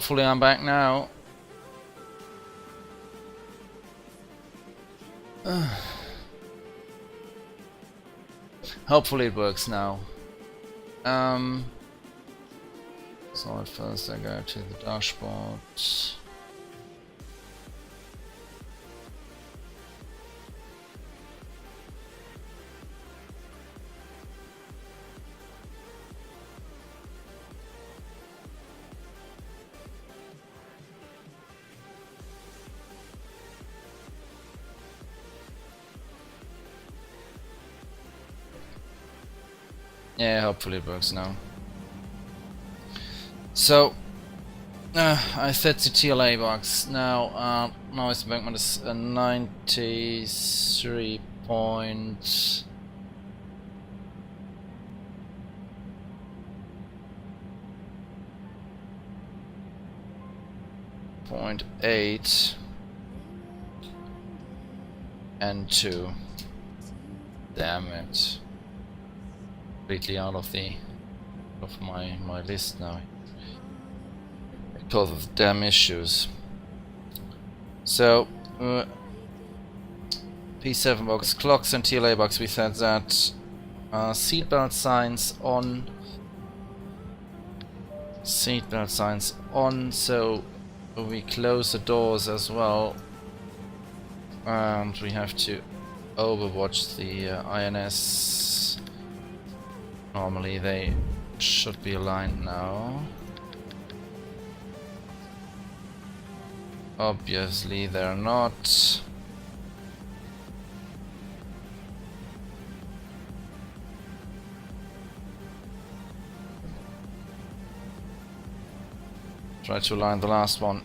Hopefully I'm back now. Hopefully it works now. So at first I go to the dashboard. Yeah, hopefully it works now. So, I set the TLA box. Now its embankment is 93 point... .8 and 2. Damn it. Completely out of my list now because of damn issues. So P7 box, clocks and TLA box, we said that seatbelt signs on, so we close the doors as well, and we have to overwatch the INS. Normally they should be aligned now. Obviously they're not. Try to align the last one.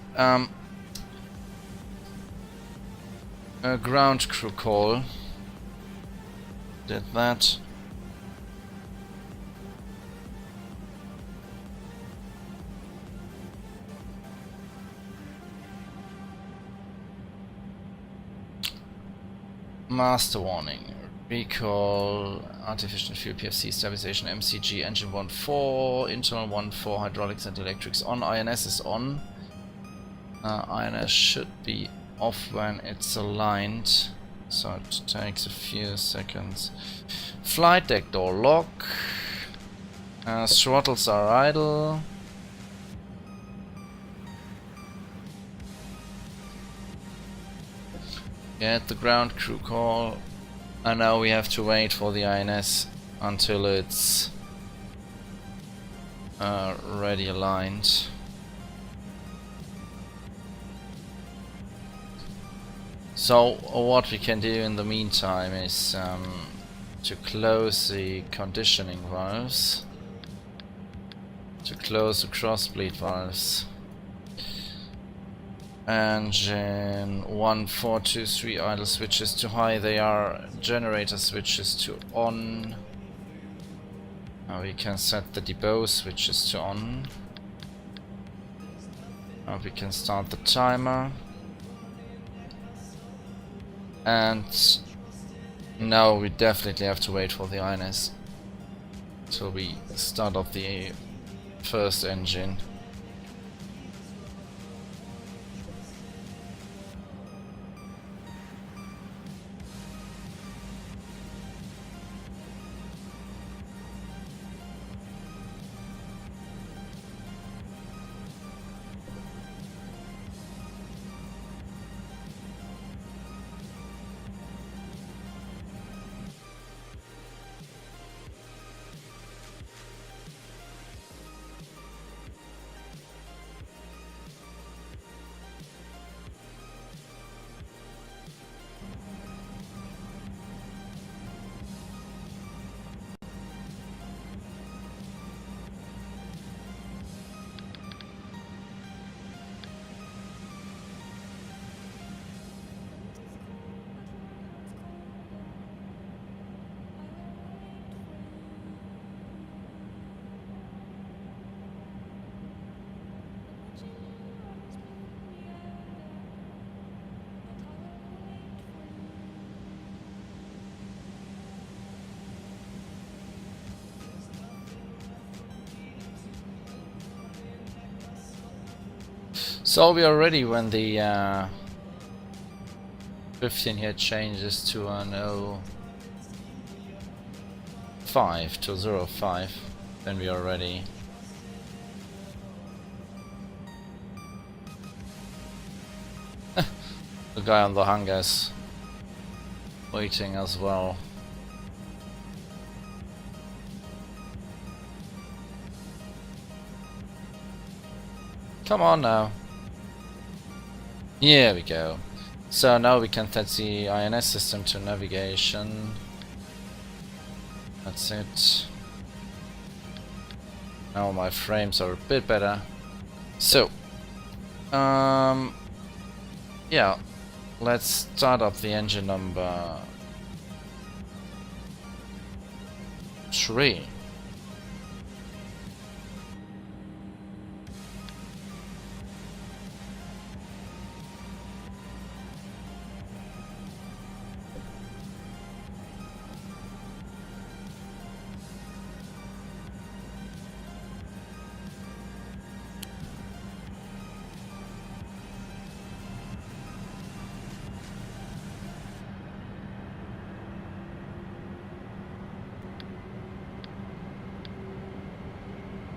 A ground crew call. Did that. Master warning. Recall artificial fuel PFC stabilization MCG engine 1.4 internal 1.4 hydraulics and electrics on. INS is on. INS should be off when it's aligned, so it takes a few seconds. Flight deck door lock. Throttles are idle. Get the ground crew call, and now we have to wait for the INS until it's ready aligned. So what we can do in the meantime is to close the conditioning valves, to close the crossbleed valves. Engine 1, 4, 2, 3 idle switches to high, they are generator switches to on. Now we can set the debow switches to on. Now we can start the timer. And now we definitely have to wait for the INS till we start up the first engine. So we are ready when the 15 here changes to an 05 to 05, then we are ready. The guy on the hangars waiting as well. Come on now. Here we go. So now we can set the INS system to navigation. That's it. Now my frames are a bit better. So, yeah, let's start up the engine number 3.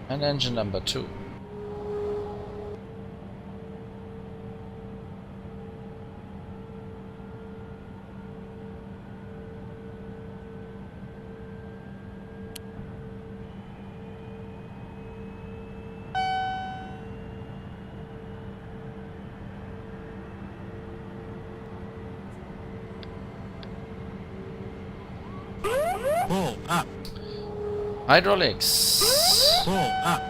And engine number 2. Pull up. Hydraulics. Pull up.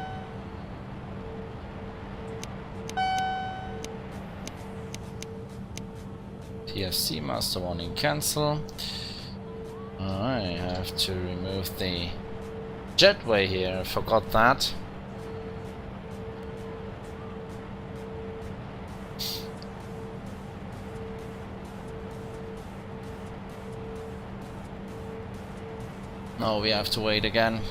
PFC master warning cancel. I have to remove the jetway here. I forgot that. No, we have to wait again.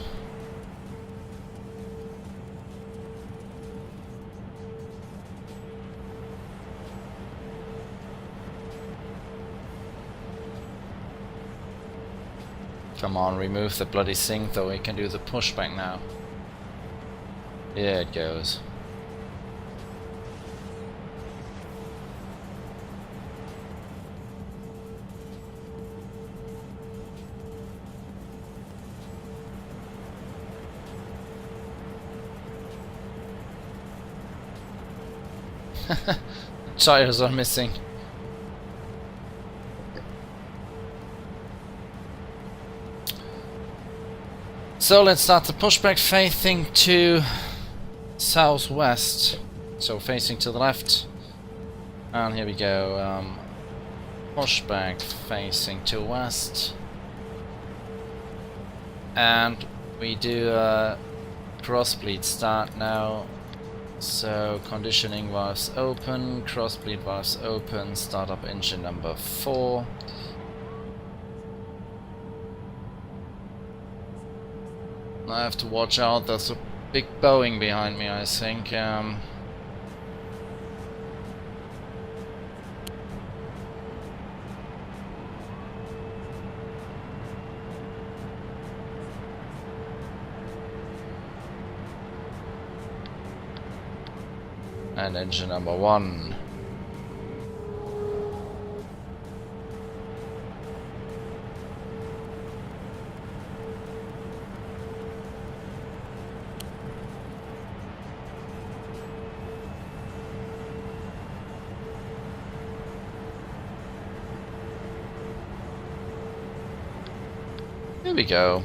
Come on, remove the bloody sink though, we can do the pushback now. Here it goes. Tires are missing. So let's start the pushback facing to southwest. So facing to the left. And here we go. Pushback facing to west. And we do a crossbleed start now. So conditioning valves open, crossbleed valves open, start up engine number 4. I have to watch out, there's a big Boeing behind me, I think. And engine number 1. Here we go.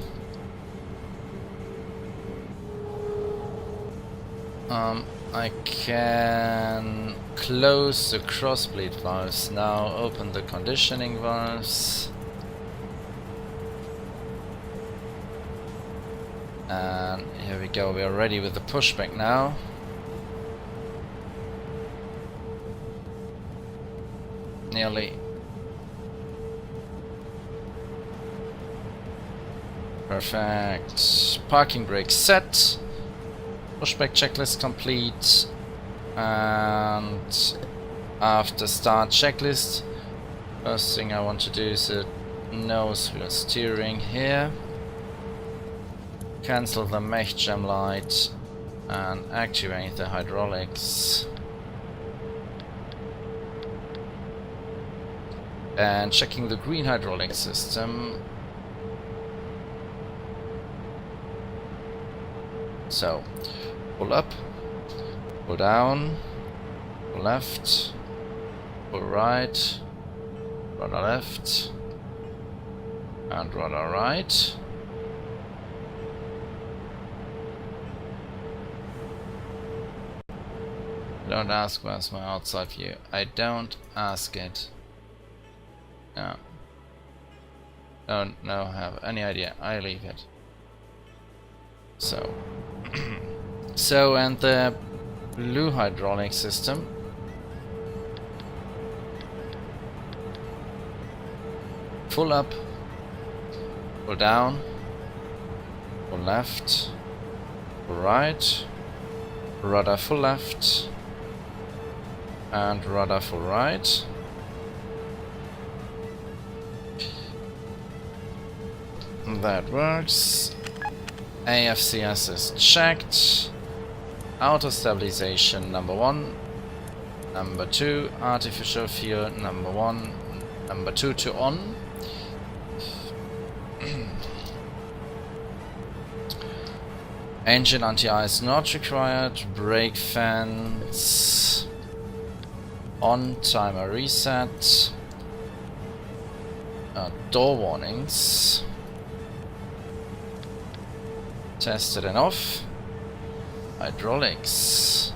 I can close the crossbleed valves now, open the conditioning valves. And here we go, we are ready with the pushback now. Nearly. Perfect. Parking brake set. Pushback checklist complete. And after start checklist, first thing I want to do is a nose wheel steering here. Cancel the mech gem light and activate the hydraulics. And checking the green hydraulic system. So, pull up, pull down, pull left, pull right, rudder left, and rudder right. Don't ask where's my outside view. I don't ask it. No. Don't know, have any idea. I leave it. So. So, and the blue hydraulic system. Pull up. Pull down. Pull left. Pull right. Rudder full left. And rudder full right. That works. AFCS is checked. Auto stabilization number 1. Number 2. Artificial fuel number 1. Number 2 to on. Engine anti-ice not required. Brake fans on. Timer reset. Door warnings. Tested and off. Hydraulics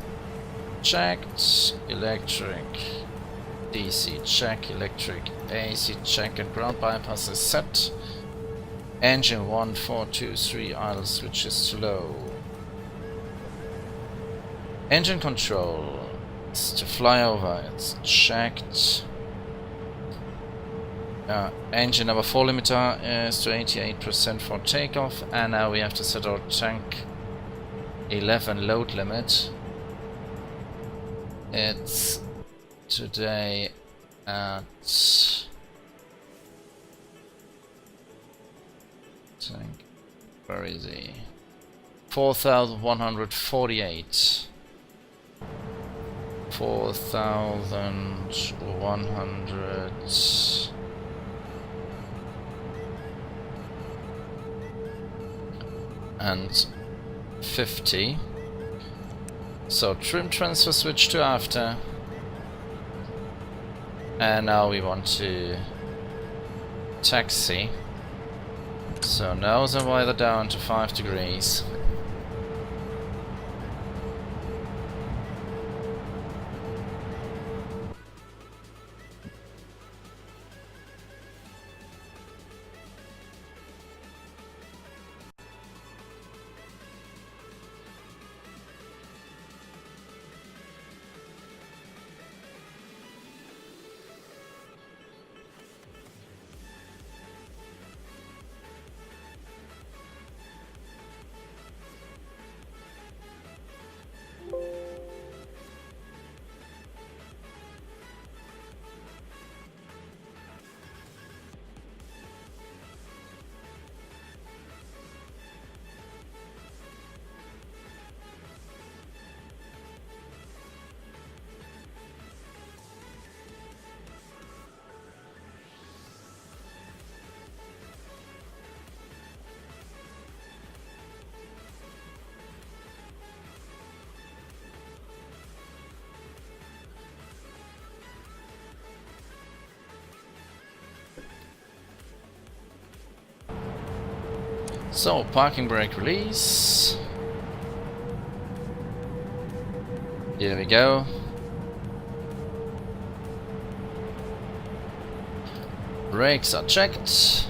checked. Electric DC check. Electric AC check. And ground bypass is set. Engine 1, 4, 2, 3. Idle switches to low. Engine control is to fly over. It's checked. Engine number 4 limiter is to 88% for takeoff, and now we have to set our tank 11 load limit. It's today at tank. Where is he? 4,148. 4,100. And 50. So trim transfer switch to after. And now we want to taxi. So nose and wider down to 5 degrees. So, parking brake release. Here we go. Brakes are checked.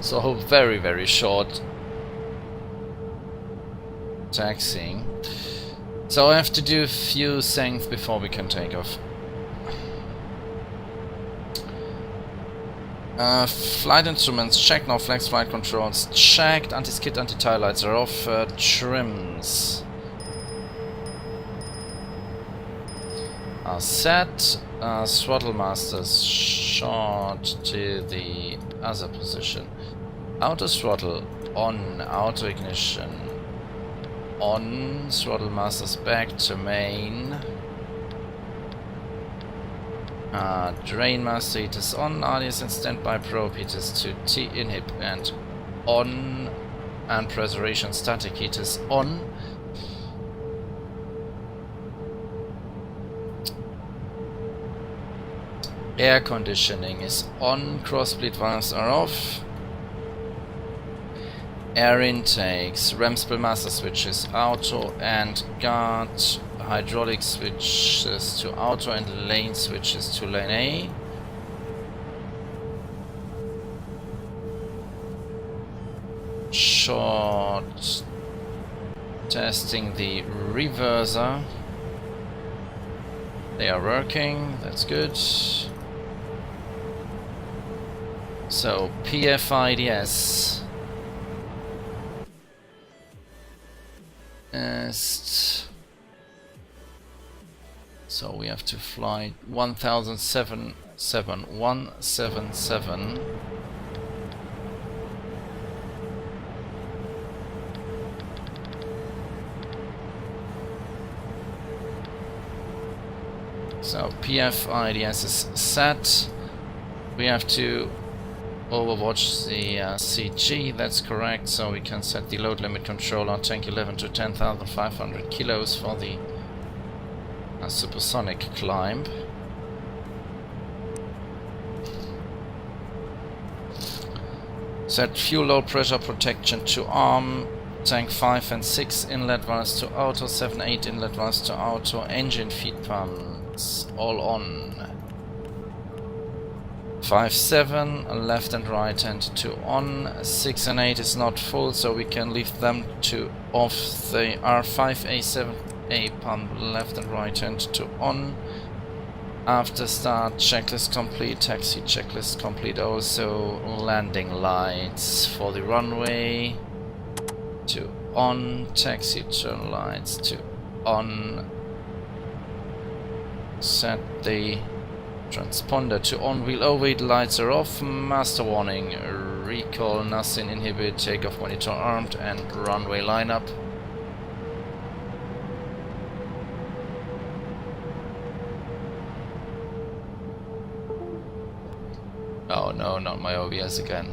So very, very short taxiing. So I have to do a few things before we can take off. Flight instruments checked, no flags, flight controls checked, anti-skid, anti-tire lights are off, trims are set, throttle masters short to the other position, auto throttle on, auto ignition on, throttle masters back to main. Drain master heaters on, RDS and standby probe heaters to T inhib and on, and preservation static heaters on. Air conditioning is on, cross bleed valves are off. Air intakes, RAM spill master switches, auto and guard. Hydraulic switches to auto and lane switches to lane A. Short testing the reverser. They are working, that's good. So PFIDS so we have to fly 177. So PFIDS is set. We have to overwatch the CG, that's correct, so we can set the load limit controller tank 11 to 10,500 kilos for the supersonic climb. Set fuel load pressure protection to arm, tank 5 and 6 inlet valves to auto, 7, 8 inlet valves to auto, engine feed pumps all on. 5, 7, left and right hand to on, 6 and 8 is not full, so we can leave them to off. They are 5A, 7A pump left and right hand to on. After start, checklist complete, taxi checklist complete also, landing lights for the runway to on, taxi turn lights to on, set the transponder to on, wheel overheat lights are off, master warning, recall, nothing, inhibit, takeoff monitor armed, and runway lineup. Oh no, not my OBS again.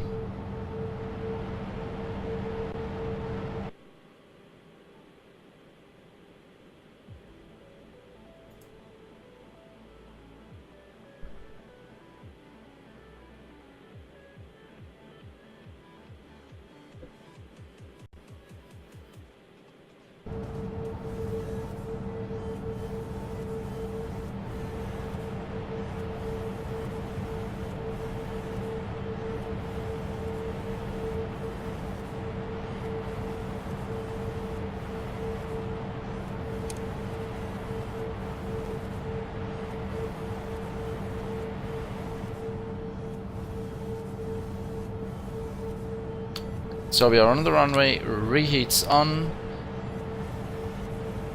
So we are on the runway, reheats on,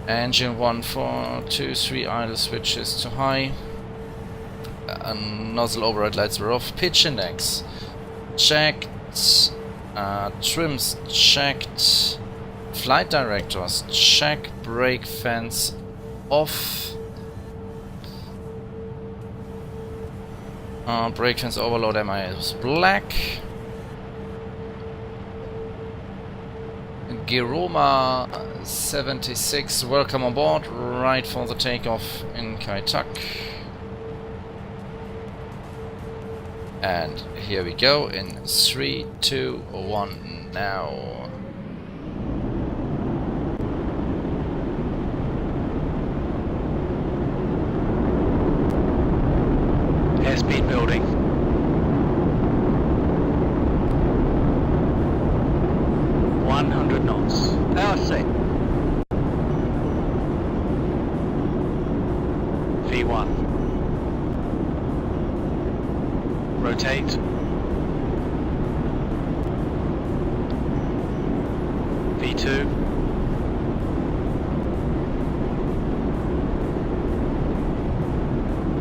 engine 1, 4, 2, 3 idle switches to high, nozzle override lights were off, pitch index checked, trims checked, flight directors check, brake fans off, brake fans overload MI is black. Giroma 76, welcome on board, right for the takeoff in Kaitak. And here we go in 3, 2, 1 now. Airspeed building. I see. V1. Rotate. V2.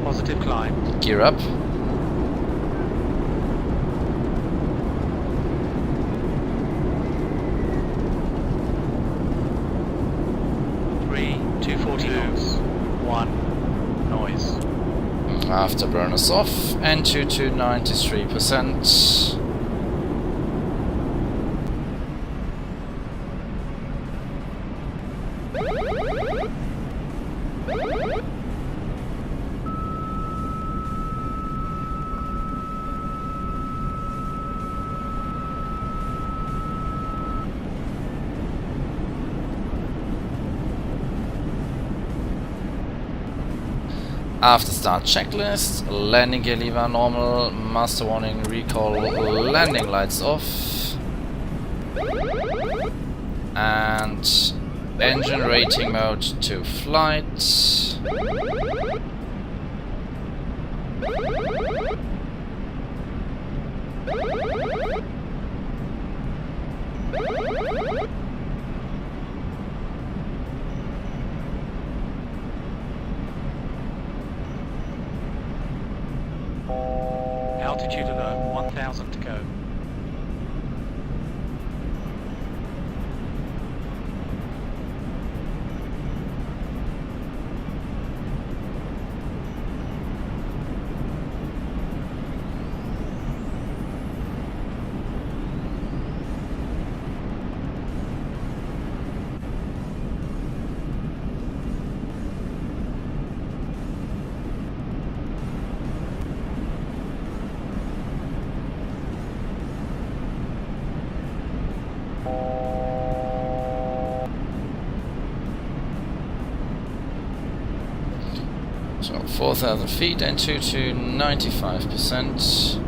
Positive climb. Gear up. Three, 240 knots. 1. Noise. Afterburners off. Entry to 93%. After start checklist, landing gear lever normal, master warning, recall, landing lights off, and engine rating mode to flight. Altitude alert, 1000 to go. So 4,000 feet, entry to 95%.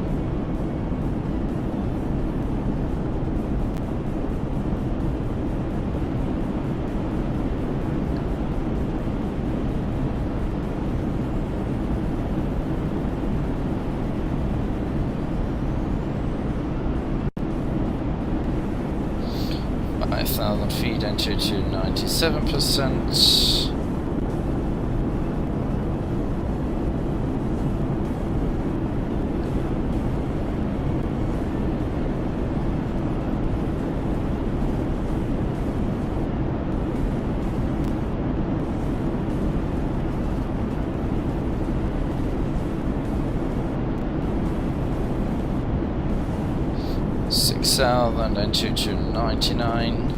Feet entry to 97%. South and entry to 99.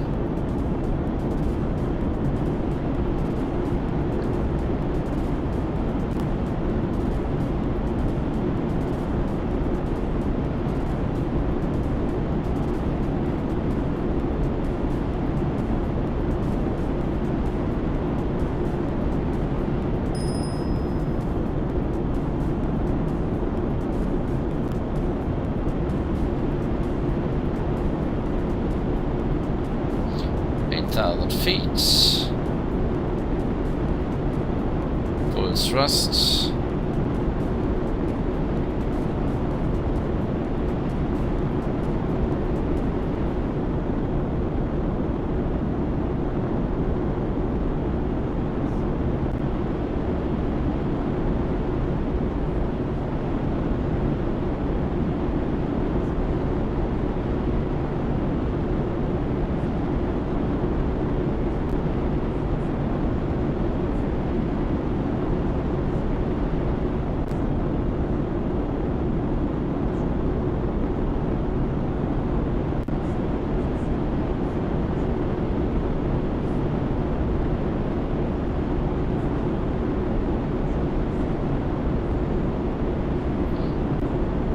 Feet, full thrust,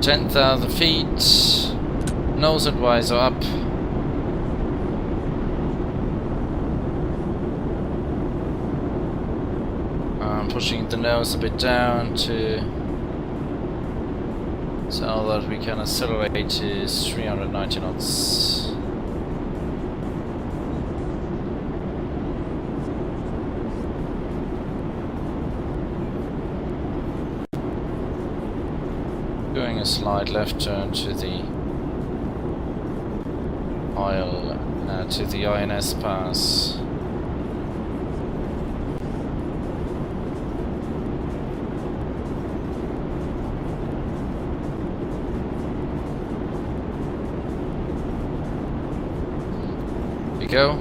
$10,000 feet, nose advisor up. I'm pushing the nose a bit down so that we can accelerate to 390 knots. a slight left turn to the oil, to the INS pass. Here we go.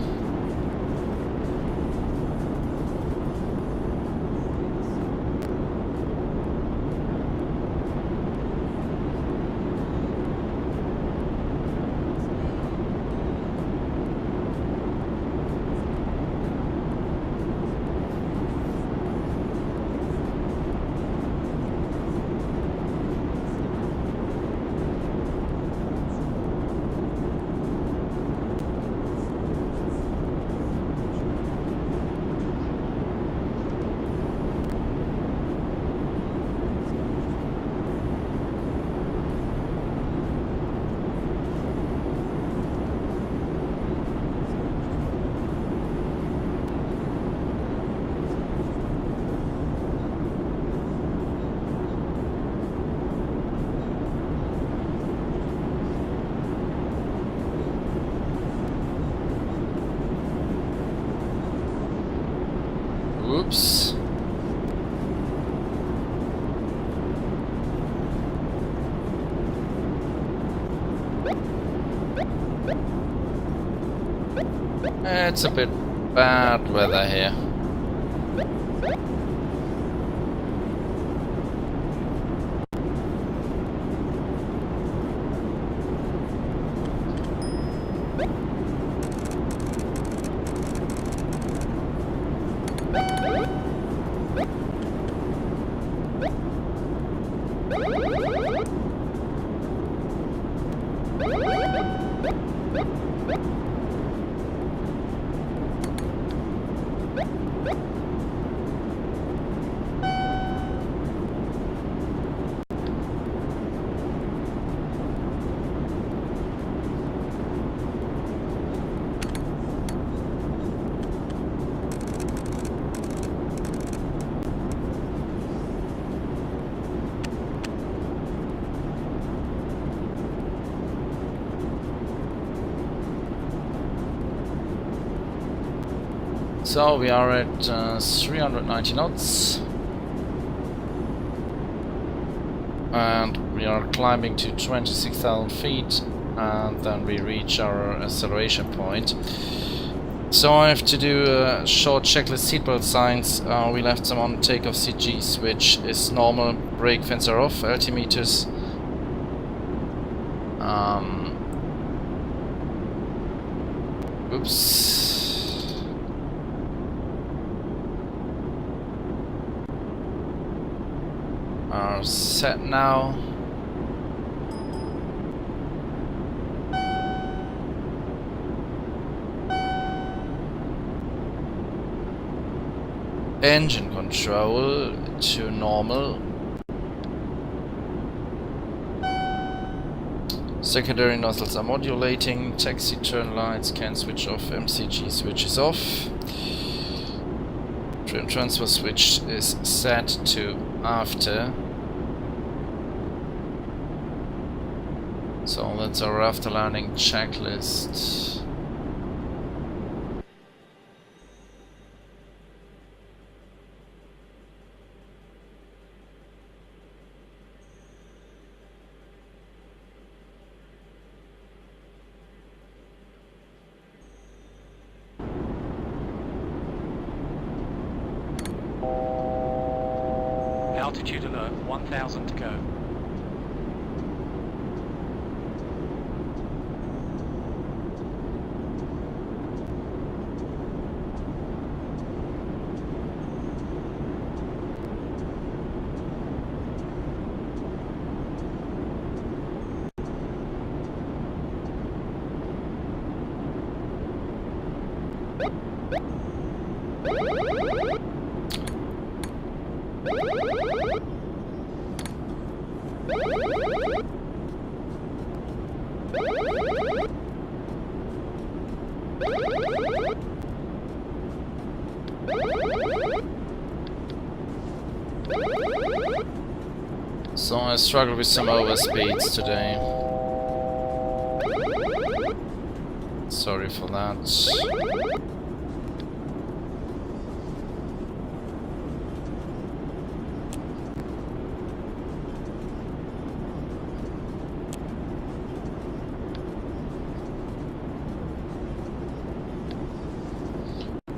Oops. It's a bit bad weather here. So we are at 390 knots, and we are climbing to 26,000 feet, and then we reach our acceleration point. So I have to do a short checklist seatbelt signs. We left them on takeoff CG switch is normal, brake fins are off, altimeters. Oops. Are set now. Engine control to normal. Secondary nozzles are modulating. Taxi turn lights can switch off. MCG switch is off. Trim transfer switch is set to after. So that's our after landing checklist. Altitude alert, 1,000 to go. So I struggle with some overspeeds today. Sorry for that.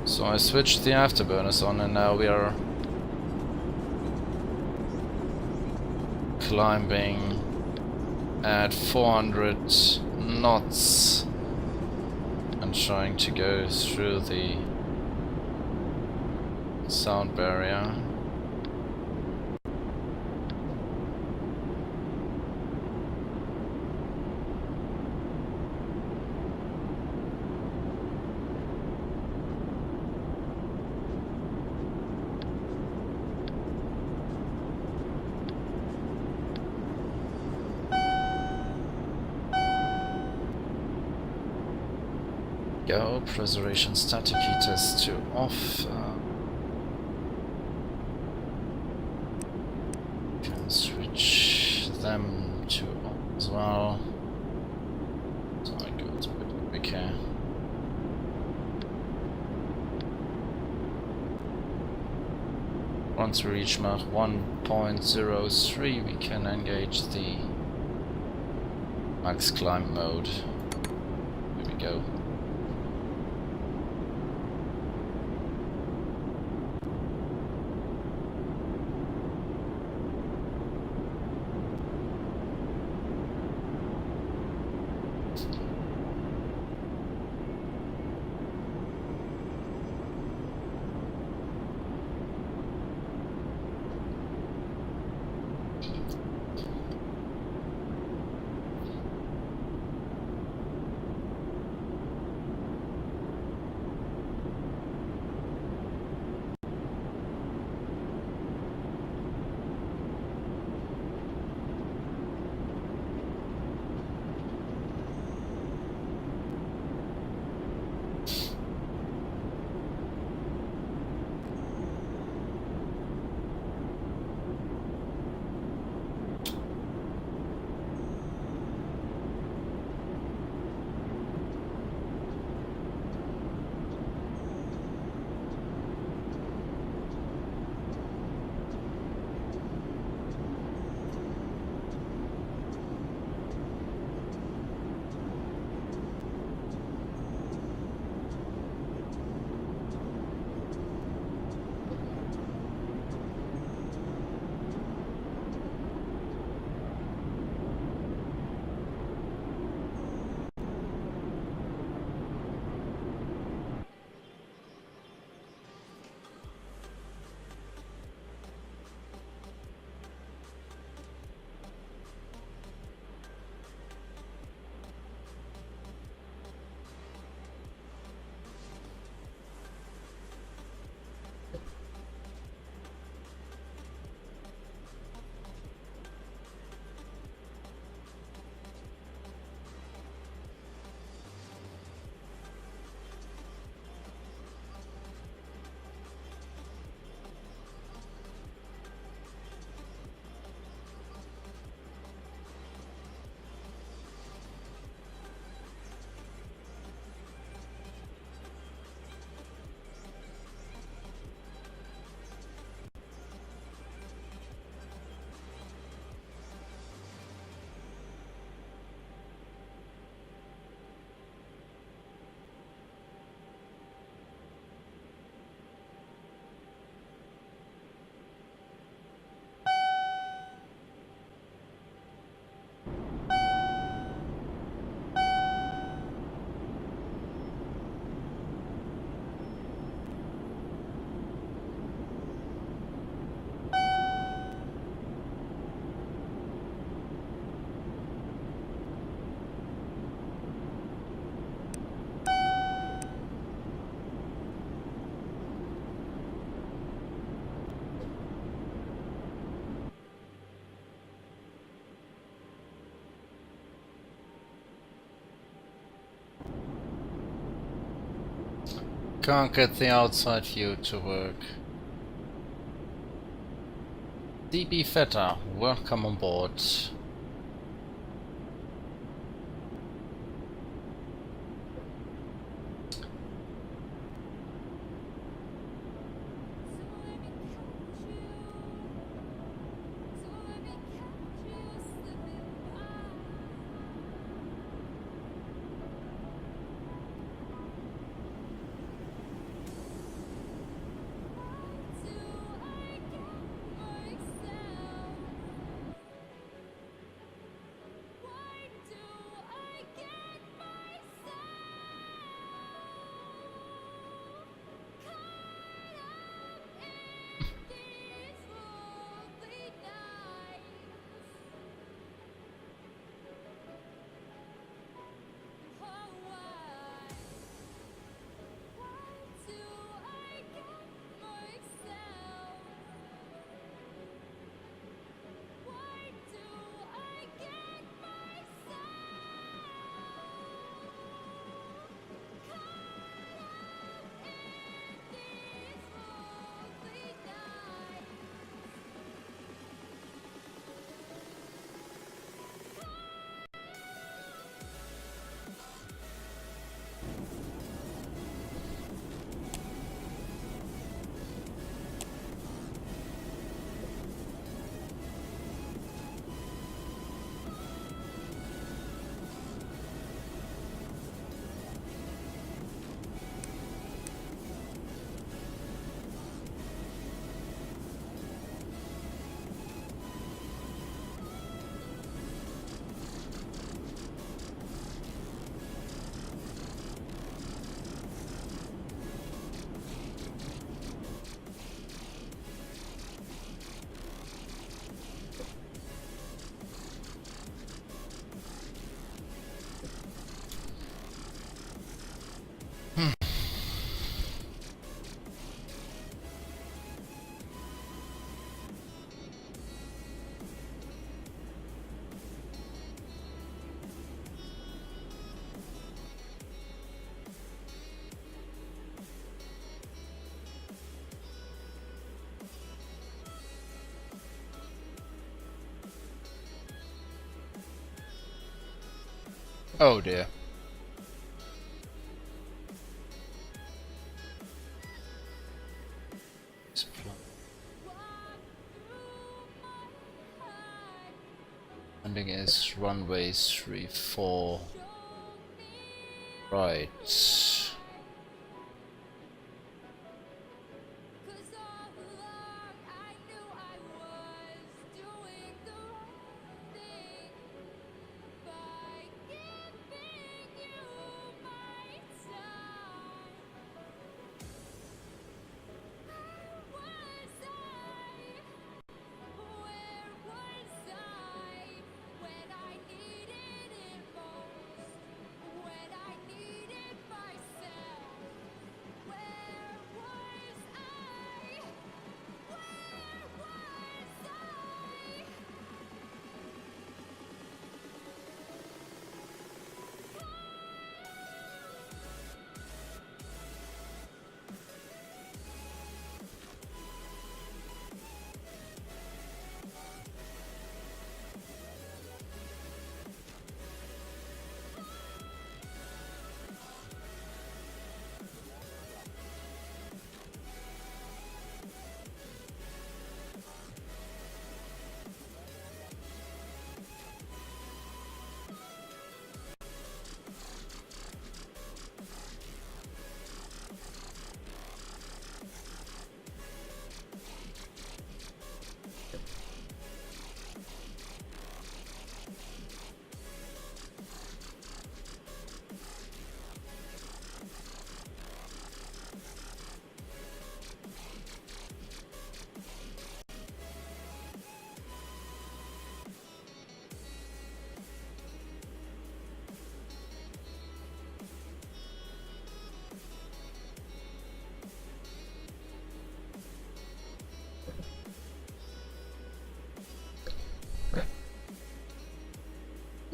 So I switched the afterburners on and now we are climbing at 400 knots and trying to go through the sound barrier. Go, preservation static heaters to off. Can switch them to on as well. So I go to big here. Once we reach Mach 1.03, we can engage the max climb mode. Here we go. Can't get the outside view to work. DB Vetter, welcome on board. Oh dear. Landing is runway 34. Right.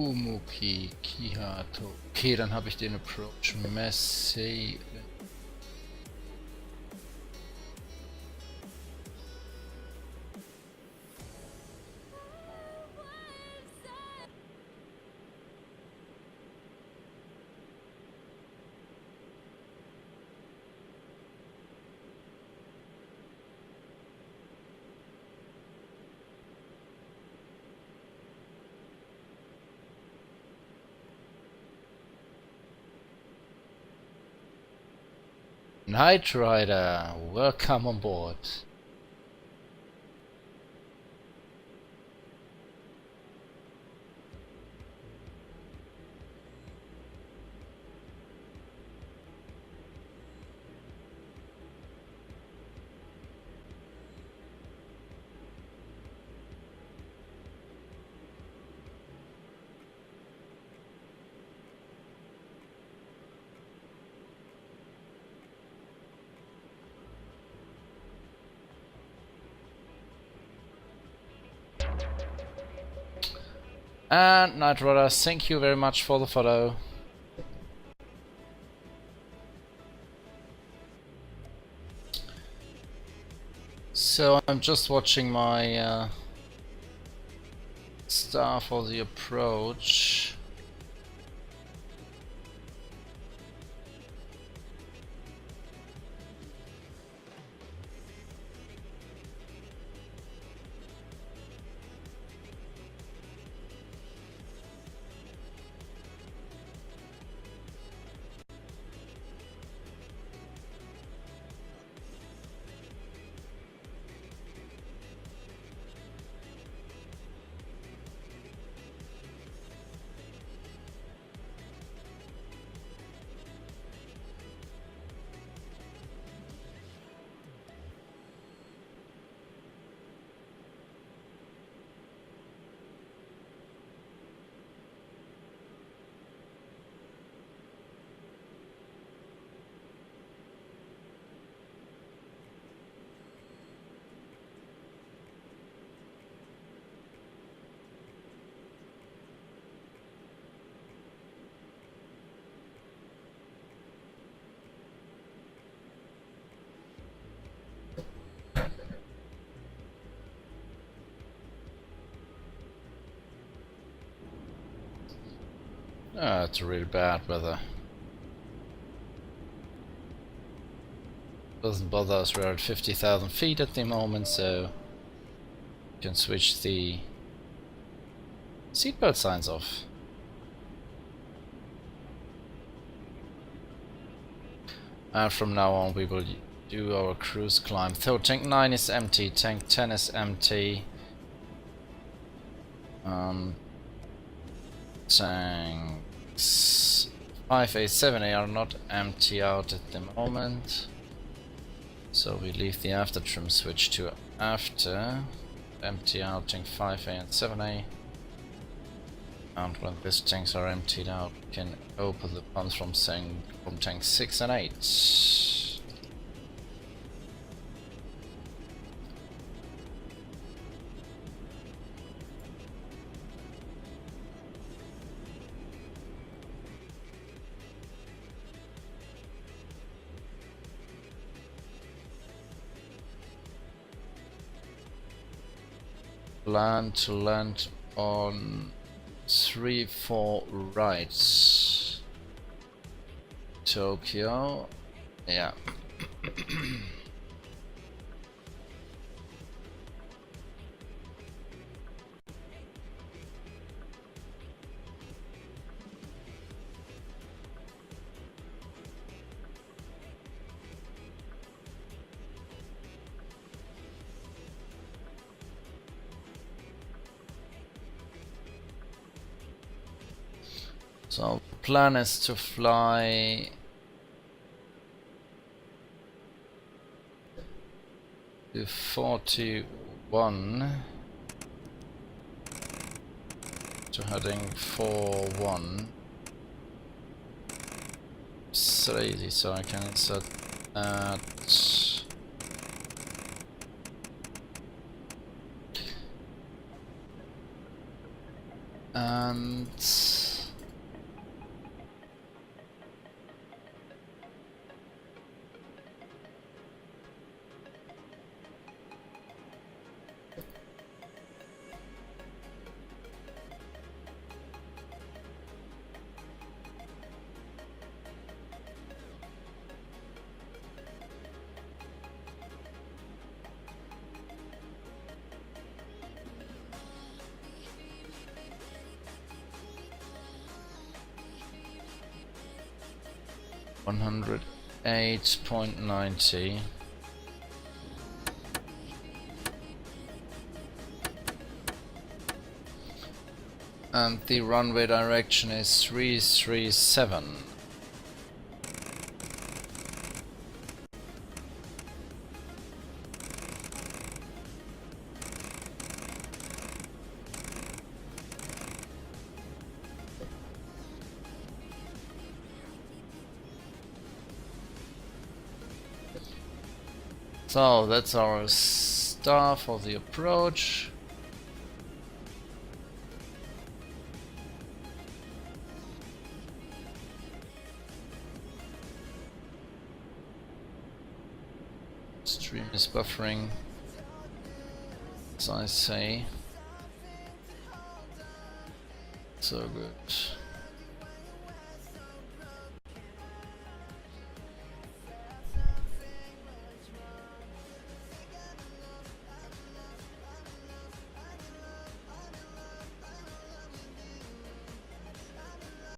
Umuki Kihato. Okay, dann habe ich den Approach Message. Knight Rider, welcome on board. And Knight Rider, thank you very much for the follow. So I'm just watching my star for the approach. Ah, it's really bad weather. Doesn't bother us, we're at 50,000 feet at the moment, so you can switch the seatbelt signs off. And from now on we will do our cruise climb. So tank 9 is empty, tank 10 is empty. Tanks 5A, 7A are not empty out at the moment. So we leave the after trim switch to after. Empty out tank 5A and 7A. And when these tanks are emptied out, we can open the pumps from tank 6 and 8. Plan to land on 3-4 right. Tokyo. Yeah. So plan is to fly to 41 to heading 41. It's easy, so I can insert that. And 8.90. And the runway direction is 337. So that's our star for the approach. Stream is buffering, as I say. So good.